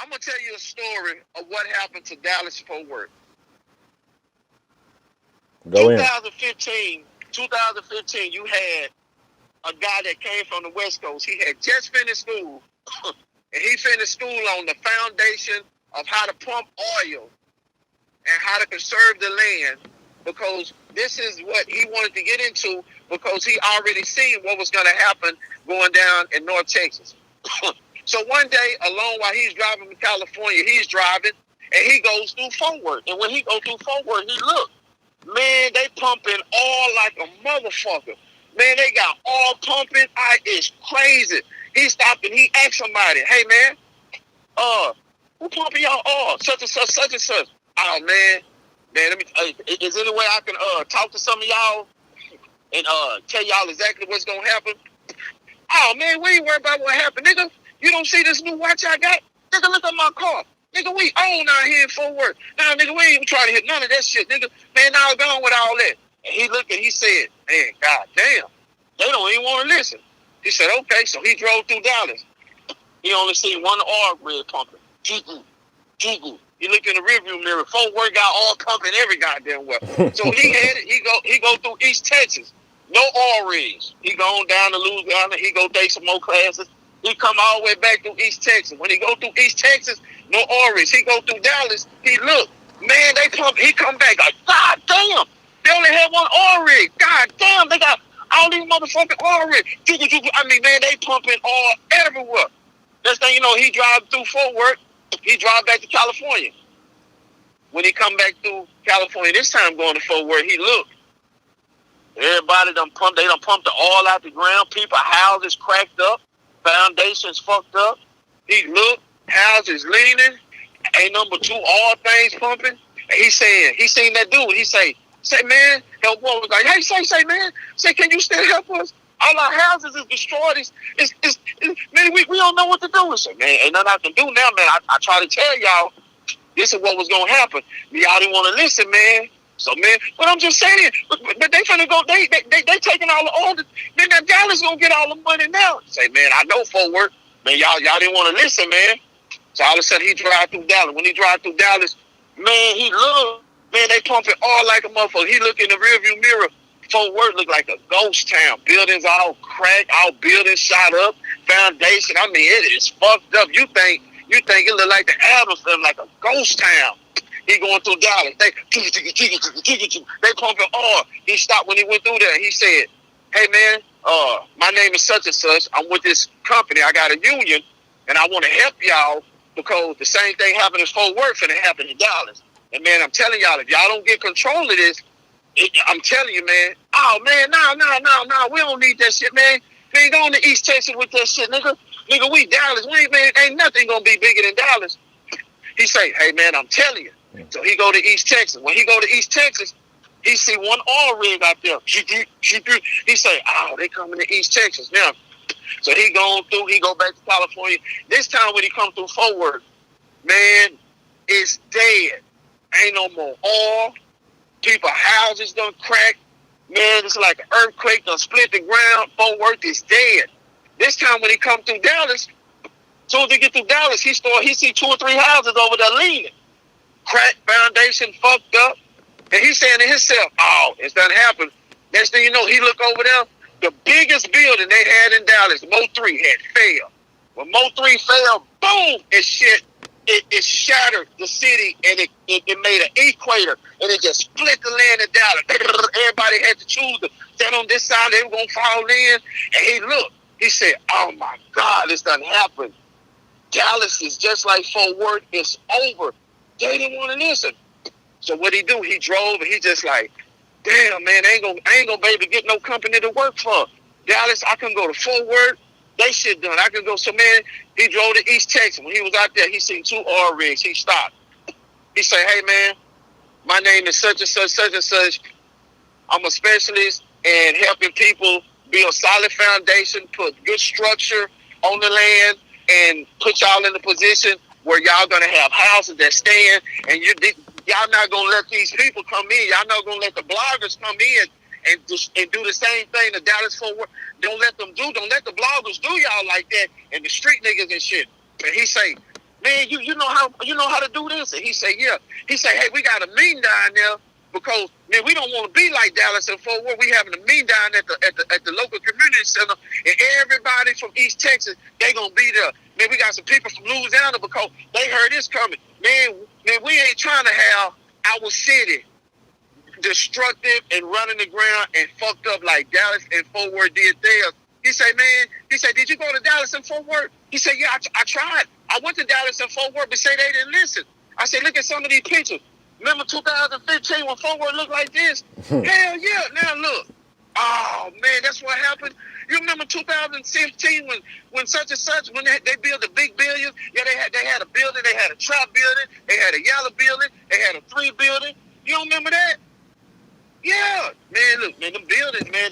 I'm gonna tell you a story of what happened to Dallas Fort Worth. Go in. 2015, you had a guy that came from the West Coast. He had just finished school, and he finished school on the foundation of how to pump oil and how to conserve the land, because this is what he wanted to get into, because he already seen what was going to happen going down in North Texas. So one day, alone while he's driving to California, he's driving, and he goes through Fort Worth. And when he goes through Fort Worth, he look, man, they pumping oil like a motherfucker. Man, they got oil pumping. It's crazy. He stopped and he asked somebody, hey, man, who pumping y'all oil? Such and such, such and such. Oh, man, let me, is there any way I can talk to some of y'all and tell y'all exactly what's going to happen? Oh, man, we ain't worried about what happened, nigga. You don't see this new watch I got? Nigga, look at my car. Nigga, we own out here in Fort Worth. Nah, nigga, we ain't even trying to hit none of that shit, nigga. Man, now gone with all that. And he looked and he said, man, god damn, they don't even want to listen. He said, okay, so he drove through Dallas. He only seen one oil rig pumping. He looked in the rearview mirror. Fort Worth got oil pumping every goddamn well. So he go through East Texas. No oil rigs. He going down to Louisiana. He go take some more classes. He come all the way back through East Texas. When he go through East Texas, no oil rigs. He go through Dallas. He look, man, they pump. He come back like, god damn, they only had one oil rig. God damn, they got all these motherfucking oil rigs. I mean, man, they pumping oil everywhere. Next thing you know, he drive through Fort Worth. He drive back to California. When he come back through California, this time going to Fort Worth, he look. Everybody done pumped. They done pumped the oil out the ground. People houses cracked up. Foundations fucked up. He looked. Houses leaning. Ain't number two oil things pumping. And he saying, he seen that dude. He say, man, help one was like, hey, say, man, can you still help us? All our houses is destroyed. Man, we don't know what to do. He said, man, ain't nothing I can do now, man. I try to tell y'all this is what was gonna happen. Y'all didn't want to listen, man. So, man, but I'm just saying, but they finna go, they taking all the oil. Man, that Dallas gonna get all the money now. Say, man, I know Fort Worth. Man, y'all didn't want to listen, man. So all of a sudden he drive through Dallas. When he drive through Dallas, man, he look, man, they pumping oil like a motherfucker. He look in the rearview mirror. Fort Worth look like a ghost town. Buildings all cracked, all buildings shot up, foundation. I mean, it is fucked up. You think it look like the Adams film, like a ghost town. He going through Dallas. They pumping oil. He stopped when he went through there. He said, hey, man, my name is such and such. I'm with this company. I got a union, and I want to help y'all because the same thing happened in Fort Worth and it happened in Dallas. And, man, I'm telling y'all, if y'all don't get control of this, I'm telling you, man, oh, man, no, we don't need that shit, man. We ain't going to East Texas with that shit, nigga. Nigga, we Dallas. Ain't nothing going to be bigger than Dallas. He say, hey, man, I'm telling you. So he go to East Texas. When he go to East Texas, he see one oil rig out there. He say, oh, they coming to East Texas now. So he going through, he go back to California. This time when he come through Fort Worth, man, it's dead. Ain't no more oil. People houses done cracked. Man, it's like an earthquake done split the ground. Fort Worth is dead. This time when he come through Dallas, as soon as he get through Dallas, he see 2 or 3 houses over there leaning. Cracked foundation, fucked up. And he's saying to himself, oh, it's done happened. Next thing you know, he look over there. The biggest building they had in Dallas, Mo3, had failed. When Mo3 fell, boom, it shattered the city, and it made an equator, and it just split the land in Dallas. Everybody had to choose to stand on this side. They were going to fall in. And he looked. He said, oh, my God, it's done happened. Dallas is just like Fort Worth. It's over. They didn't want to listen. So what he do? He drove, and he just like, damn, man, I ain't gonna be able to get no company to work for. Dallas, I can go to Fort Worth. They shit done. I can go. So, man, he drove to East Texas. When he was out there, he seen 2 oil rigs. He stopped. He said, hey, man, my name is such and such, such and such. I'm a specialist in helping people build solid foundation, put good structure on the land, and put y'all in the position where y'all gonna have houses that stand, and y'all not gonna let these people come in. Y'all not gonna let the bloggers come in and do the same thing the Dallas Fort Worth. Don't let the bloggers do y'all like that, and the street niggas and shit. And he say, man, you know how to do this? And he said, yeah. He said, hey, we got a meeting down there because man, we don't want to be like Dallas and Fort Worth. We having a meeting down at the local community center, and everybody from East Texas, they gonna be there. Man, we got some people from Louisiana because they heard this coming. Man, we ain't trying to have our city destructive and running the ground and fucked up like Dallas and Fort Worth did theirs. He said, did you go to Dallas and Fort Worth? He said, yeah, I tried. I went to Dallas and Fort Worth, but say they didn't listen. I said, look at some of these pictures. Remember 2015 when Fort Worth looked like this? Hell yeah. Now look. Oh, man, that's what happened. You remember 2016 when such and such, when they built the big buildings? Yeah, they had a building. They had a trap building. They had a yellow building. They had a 3 building. You don't remember that? Yeah. Man, look, man, them buildings, man,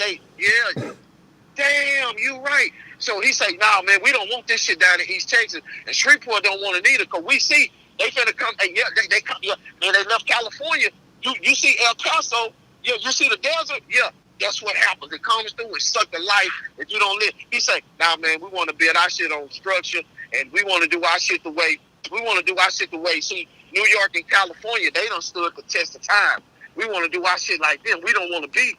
damn, you right. So he say, nah, man, we don't want this shit down in East Texas. And Shreveport don't want it either because we see they finna come. And yeah, they come. Yeah, man, they left California. You see El Paso. Yeah, you see the desert. Yeah, that's what happens. It comes through and suck the life if you don't live. He say, nah, man, we want to build our shit on structure and we want to do our shit the way See, New York and California, they done stood the test of time. We want to do our shit like them. We don't want to be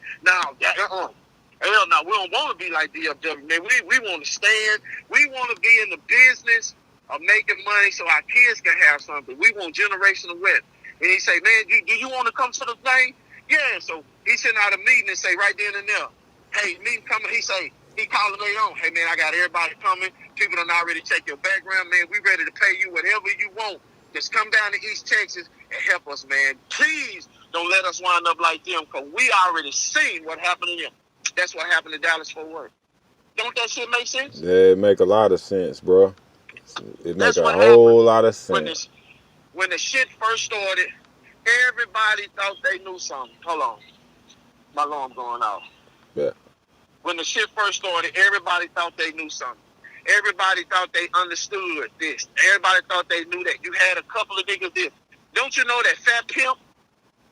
hell no, we don't want to be like DFW, man. We want to stand. We want to be in the business of making money so our kids can have something. We want generational wealth. And he say, man, do you want to come to the thing? Yeah. So he sent out a meeting and say right then and there, hey, meeting coming. He say, he calling me on. Hey, man, I got everybody coming. People done already check your background, man. We ready to pay you whatever you want. Just come down to East Texas and help us, man. Please don't let us wind up like them because we already seen what happened to them. That's what happened to Dallas Fort Worth. Don't that shit make sense? Yeah, it make a lot of sense, bro. It make a whole lot of sense. When the shit first started, everybody thought they knew something. Hold on. My alarm going off. Yeah. When the shit first started, everybody thought they knew something. Everybody thought they understood this. Everybody thought they knew that. You had a couple of niggas this. Don't you know that Fat Pimp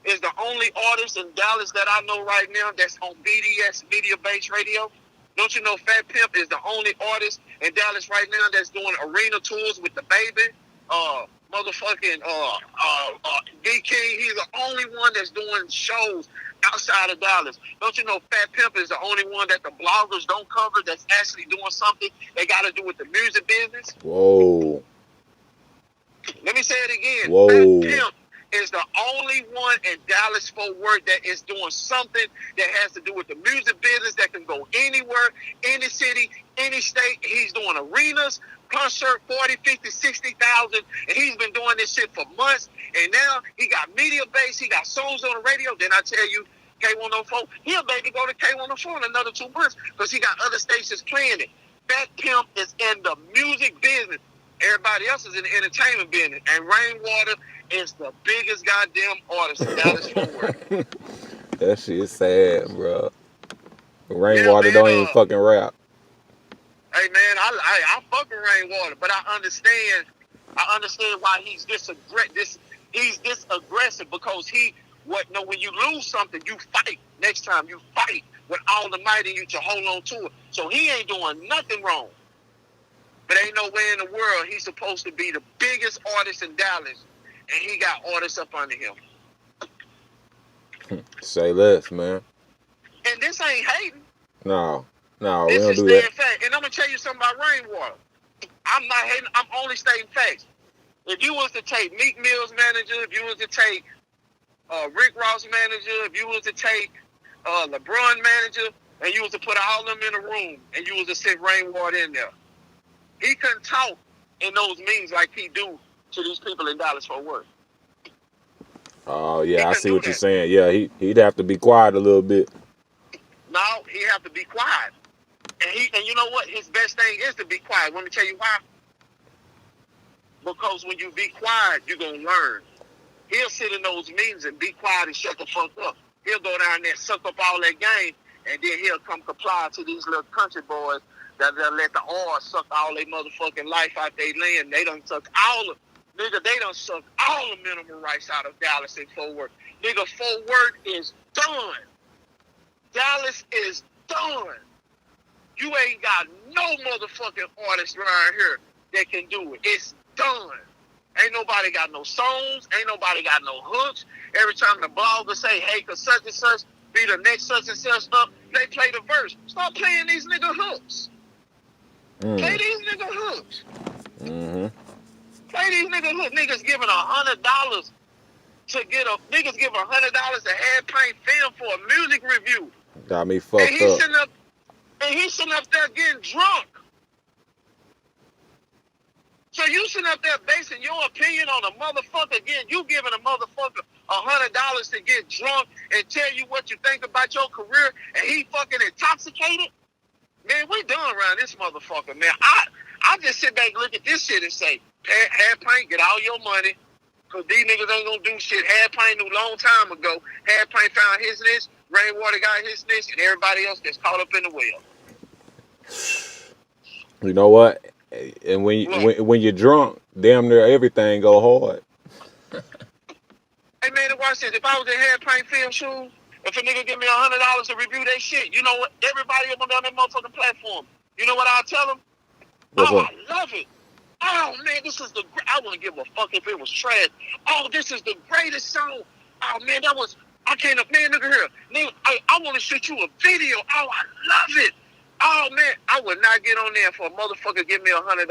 is the only artist in Dallas that I know right now that's on BDS, Media-Based Radio? Don't you know Fat Pimp is the only artist in Dallas right now that's doing arena tours with the baby? Motherfucking D King, he's the only one that's doing shows outside of Dallas. Don't you know Fat Pimp is the only one that the bloggers don't cover that's actually doing something they got to do with the music business? Whoa. Let me say it again. Whoa. Fat Pimp is the only one in Dallas Fort Worth that is doing something that has to do with the music business that can go anywhere, any city, any state. He's doing arenas, concert, 40, 50, 60,000, and he's been doing this shit for months. And now he got media base, he got songs on the radio. Then I tell you, K104, he'll maybe go to K104 in another 2 months because he got other stations playing it. Fat Pimp is in the music business. Everybody else is in the entertainment business. And Rainwater is the biggest goddamn artist in Dallas Fort Worth. That shit sad, bro. Rainwater don't even fucking rap. Hey man, I fuck with Rainwater, but I understand why he's this aggressive because when you lose something, you fight. Next time you fight with all the might in you to hold on to it. So he ain't doing nothing wrong. But ain't no way in the world he's supposed to be the biggest artist in Dallas, and he got artists up under him. Say less, man. And this ain't hating. No, we this don't is do that. Fact. And I'm gonna tell you something about Rainwater. I'm not hating. I'm only stating facts. If you was to take Meek Mill's manager, if you was to take Rick Ross manager, if you was to take LeBron manager, and you was to put all of them in a room, and you was to sit Rainwater in there, he couldn't talk in those meetings like he do to these people in Dallas Fort Worth. Oh yeah, I see what you're saying. Yeah, he'd have to be quiet a little bit. No, he have to be quiet. And you know what? His best thing is to be quiet. Let me tell you why. Because when you be quiet, you're gonna learn. He'll sit in those meetings and be quiet and shut the fuck up. He'll go down there and suck up all that game, and then he'll come comply to these little country boys that they'll let the oil suck all their motherfucking life out their land. They done suck they done suck all the minimum rights out of Dallas and Fort Worth. Nigga, Fort Worth is done. Dallas is done. You ain't got no motherfucking artist around here that can do it. It's done. Ain't nobody got no songs. Ain't nobody got no hooks. Every time the blogger say, hey, cause such and such be the next such and such up, they play the verse. Stop playing these nigga hooks. Play these nigga hooks. Play these nigga hooks. Niggas giving $100 to get a niggas give $100 to hand paint film for a music review. Got me fucked up. He's sitting up there getting drunk. So you sitting up there basing your opinion on a motherfucker again. You giving a motherfucker $100 to get drunk and tell you what you think about your career, and he fucking intoxicated. Man, we done around this motherfucker, man. I just sit back and look at this shit and say, Had Paint, get all your money, because these niggas ain't going to do shit. Had Paint knew a long time ago. Had Paint found his niche, Rainwater got his niche, and everybody else gets caught up in the well. You know what? And when you're drunk, damn near everything go hard. Hey, man, watch this. If I was in Had Paint film shoes, if a nigga give me $100 to review that shit, you know what? Everybody up on that motherfucking platform, you know what I'll tell them? What's up? I love it. Oh, man, this is I wouldn't give a fuck if it was trash. Oh, this is the greatest song. Oh, man, I can't, man, look here. Nigga, I want to shoot you a video. Oh, I love it. Oh, man, I would not get on there for a motherfucker give me $100.